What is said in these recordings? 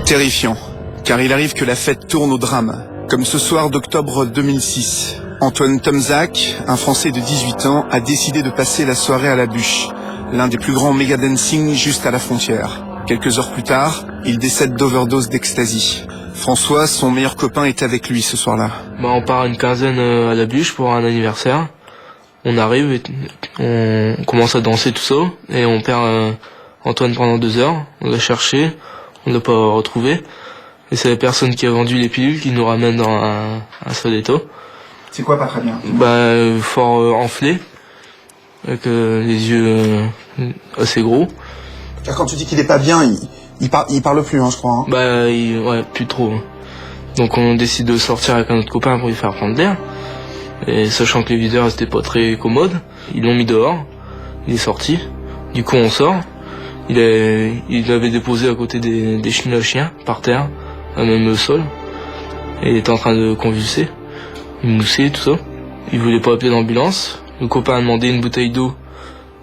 Terrifiant, car il arrive que la fête tourne au drame, comme ce soir d'octobre 2006. Antoine Tomzac, un Français de 18 ans, a décidé de passer la soirée à la bûche, l'un des plus grands méga dancing juste à la frontière. Quelques heures plus tard, il décède d'overdose d'ecstasy. François, son meilleur copain, est avec lui ce soir-là. On part une quinzaine à la bûche pour un anniversaire. On arrive et on commence à danser tout ça et on perd Antoine pendant 2 heures. On l'a cherché, on l'a pas retrouvé. Et c'est la personne qui a vendu les pilules qui nous ramène dans un sale état. C'est quoi pas très bien? Fort enflé, avec les yeux assez gros. Quand tu dis qu'il est pas bien, il parle plus, je crois. Ouais, plus trop. Donc on décide de sortir avec un autre copain pour lui faire prendre l'air. Et sachant que les videurs c'était pas très commode, ils l'ont mis dehors. Il est sorti. Du coup on sort. Il avait déposé à côté des chenilles à chien par terre, même au sol. Et il était en train de convulser. Il moussait, tout ça. Il voulait pas appeler l'ambulance. Le copain a demandé une bouteille d'eau.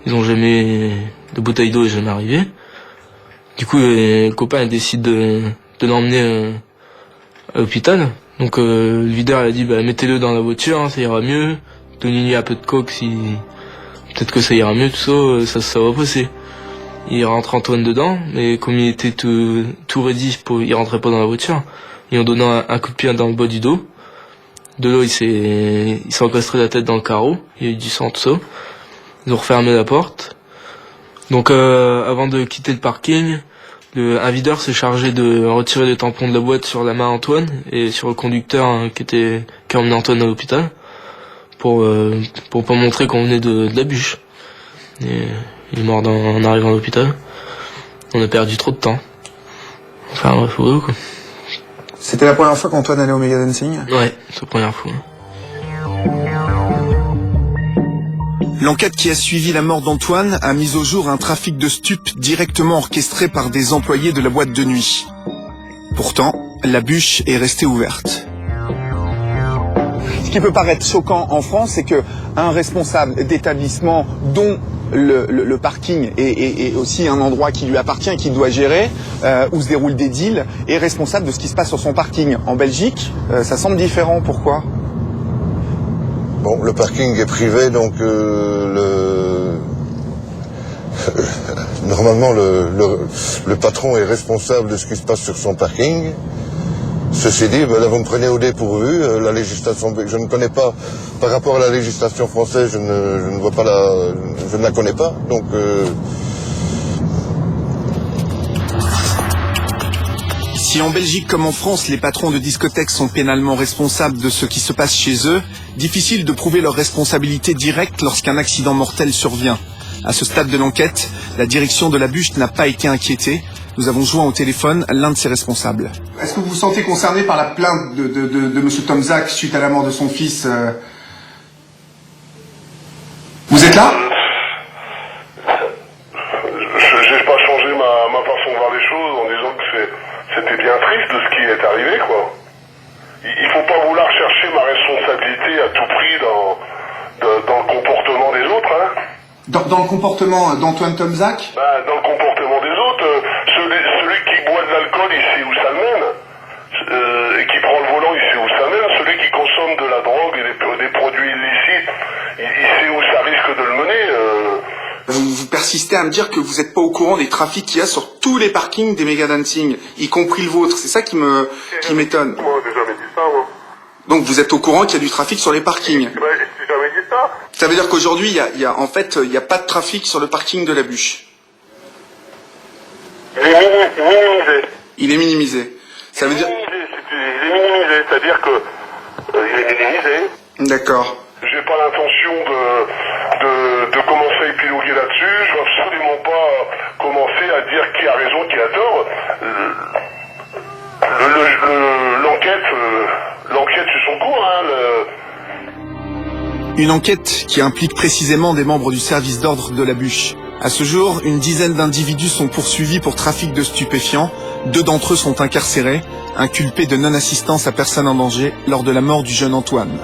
De bouteille d'eau est jamais arrivé. Du coup, le copain décide de l'emmener à l'hôpital. Donc le videur a dit mettez-le dans la voiture, ça ira mieux. Donnez-lui un peu de coke peut-être que ça ira mieux, tout ça, ça va passer. Il rentre Antoine dedans, mais comme il était tout ready, il rentrait pas dans la voiture. Ils ont donné un coup de pied dans le bas du dos. De là, il s'est encastré la tête dans le carreau. Il y a eu du sang, tout ça. Ils ont refermé la porte. Donc avant de quitter le parking, un videur s'est chargé de retirer les tampons de la boîte sur la main d'Antoine et sur le conducteur qui a emmené Antoine à l'hôpital pour pas montrer qu'on venait de la bûche. Et il est mort en arrivant à l'hôpital. On a perdu trop de temps. Enfin bref, ouais, quoi. C'était la première fois qu'Antoine allait au Mega Dancing? Ouais, c'est la première fois. L'enquête qui a suivi la mort d'Antoine a mis au jour un trafic de stupes directement orchestré par des employés de la boîte de nuit. Pourtant, la bûche est restée ouverte. Ce qui peut paraître choquant en France, c'est qu'un responsable d'établissement dont le parking est aussi un endroit qui lui appartient et qu'il doit gérer, où se déroulent des deals, est responsable de ce qui se passe sur son parking. En Belgique, ça semble différent. Pourquoi ? Bon, le parking est privé, donc normalement le patron est responsable de ce qui se passe sur son parking. Ceci dit, là vous me prenez au dépourvu. La législation, je ne connais pas, par rapport à la législation française, je ne vois pas je ne la connais pas. Donc Si en Belgique comme en France, les patrons de discothèques sont pénalement responsables de ce qui se passe chez eux, difficile de prouver leur responsabilité directe lorsqu'un accident mortel survient. À ce stade de l'enquête, la direction de la bûche n'a pas été inquiétée. Nous avons joint au téléphone l'un de ses responsables. Est-ce que vous vous sentez concerné par la plainte de M. Tomzac suite à la mort de son fils Vous êtes là? J'ai pas changé ma façon de voir les choses en disant que c'était bien triste de ce qui est arrivé, quoi. Il faut pas vouloir chercher ma responsabilité à tout prix dans le comportement des autres, hein. Dans le comportement d'Antoine Tomzac? Dans le comportement des autres, celui qui boit de l'alcool, il sait où ça le mène. Et qui prend le volant, il sait où ça mène. Celui qui consomme de la drogue et des produits illicites, il sait où ça risque de le mener. Vous persistez à me dire que vous n'êtes pas au courant des trafics qu'il y a sur tous les parkings des Mega Dancing, y compris le vôtre. C'est ça qui m'étonne. Moi, j'ai jamais dit ça, moi. Donc vous êtes au courant qu'il y a du trafic sur les parkings? J'ai jamais dit ça. Ça veut dire qu'aujourd'hui, il y a pas de trafic sur le parking de la bûche. Minimisé. Il est minimisé. Ça veut dire... Il est minimisé, c'est-à-dire que il est minimisé. D'accord. J'ai pas l'intention de commencer à épiloguer là-dessus. Je veux absolument pas commencer à dire qui a raison, qui a tort. L'enquête suit son cours, Une enquête qui implique précisément des membres du service d'ordre de la bûche. À ce jour, une dizaine d'individus sont poursuivis pour trafic de stupéfiants. 2 d'entre eux sont incarcérés, inculpés de non-assistance à personne en danger lors de la mort du jeune Antoine.